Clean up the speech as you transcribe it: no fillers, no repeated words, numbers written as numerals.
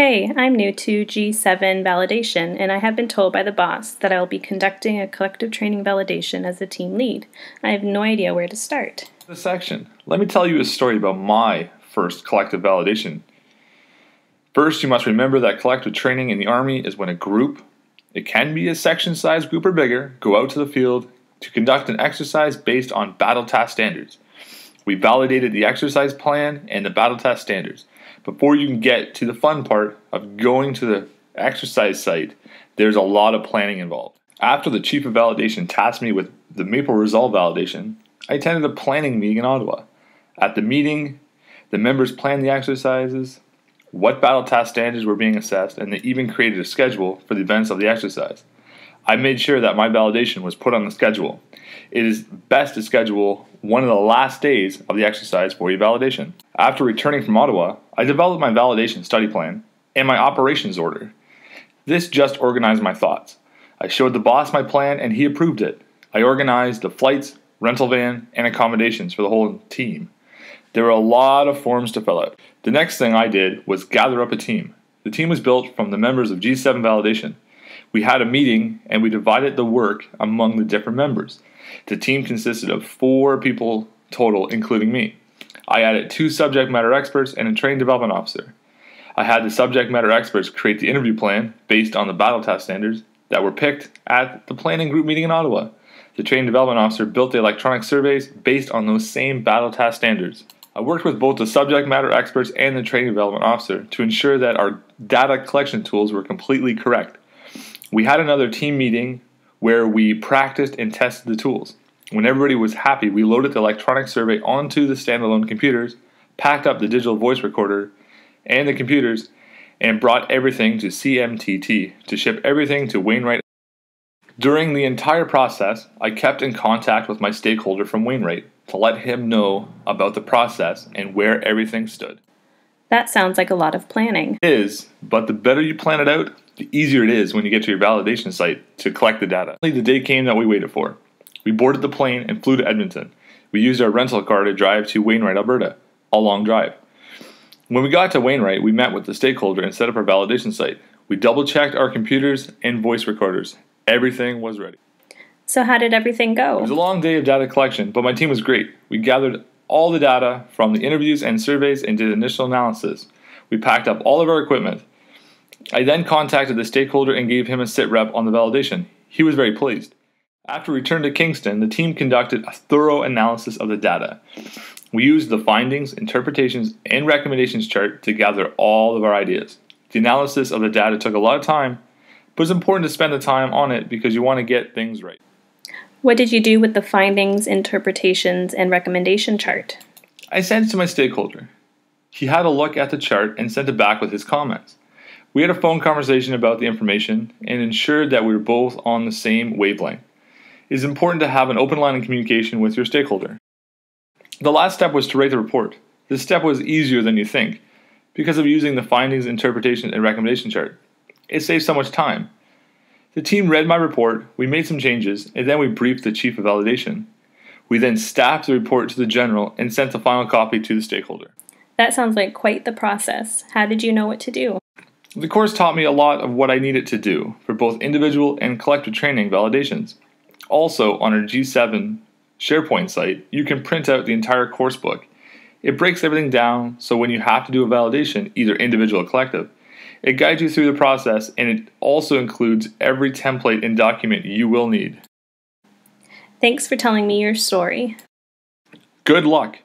Hey, I'm new to G7 validation, and I have been told by the boss that I will be conducting a collective training validation as the team lead. I have no idea where to start. This section, let me tell you a story about my first collective validation. First, you must remember that collective training in the Army is when a group, it can be a section-sized group or bigger, go out to the field to conduct an exercise based on battle task standards. We validated the exercise plan and the battle task standards. Before you can get to the fun part of going to the exercise site, there's a lot of planning involved. After the Chief of Validation tasked me with the Maple Resolve validation, I attended a planning meeting in Ottawa. At the meeting, the members planned the exercises, what battle task standards were being assessed, and they even created a schedule for the events of the exercise. I made sure that my validation was put on the schedule. It is best to schedule one of the last days of the exercise for your validation. After returning from Ottawa, I developed my validation study plan and my operations order. This just organized my thoughts. I showed the boss my plan and he approved it. I organized the flights, rental van, and accommodations for the whole team. There were a lot of forms to fill out. The next thing I did was gather up a team. The team was built from the members of G7 validation. We had a meeting and we divided the work among the different members. The team consisted of 4 people total, including me. I added 2 subject matter experts and a training development officer. I had the subject matter experts create the interview plan based on the battle task standards that were picked at the planning group meeting in Ottawa. The training development officer built the electronic surveys based on those same battle task standards. I worked with both the subject matter experts and the training development officer to ensure that our data collection tools were completely correct. We had another team meeting where we practiced and tested the tools. When everybody was happy, we loaded the electronic survey onto the standalone computers, packed up the digital voice recorder and the computers, and brought everything to CMTT to ship everything to Wainwright. During the entire process, I kept in contact with my stakeholder from Wainwright to let him know about the process and where everything stood. That sounds like a lot of planning. It is, but the better you plan it out, the easier it is when you get to your validation site to collect the data. The day came that we waited for. We boarded the plane and flew to Edmonton. We used our rental car to drive to Wainwright, Alberta, a long drive. When we got to Wainwright, we met with the stakeholder and set up our validation site. We double-checked our computers and voice recorders. Everything was ready. So how did everything go? It was a long day of data collection, but my team was great. We gathered all the data from the interviews and surveys and did initial analysis. We packed up all of our equipment. I then contacted the stakeholder and gave him a sit rep on the validation. He was very pleased. After we returned to Kingston, the team conducted a thorough analysis of the data. We used the findings, interpretations, and recommendations chart to gather all of our ideas. The analysis of the data took a lot of time, but it's important to spend the time on it because you want to get things right. What did you do with the findings, interpretations, and recommendation chart? I sent it to my stakeholder. He had a look at the chart and sent it back with his comments. We had a phone conversation about the information and ensured that we were both on the same wavelength. It is important to have an open line of communication with your stakeholder. The last step was to write the report. This step was easier than you think because of using the findings, interpretation, and recommendation chart. It saves so much time. The team read my report, we made some changes, and then we briefed the Chief of Validation. We then staffed the report to the General and sent the final copy to the stakeholder. That sounds like quite the process. How did you know what to do? The course taught me a lot of what I needed to do for both individual and collective training validations. Also, on our G7 SharePoint site, you can print out the entire course book. It breaks everything down, so when you have to do a validation, either individual or collective, it guides you through the process, and it also includes every template and document you will need. Thanks for telling me your story. Good luck!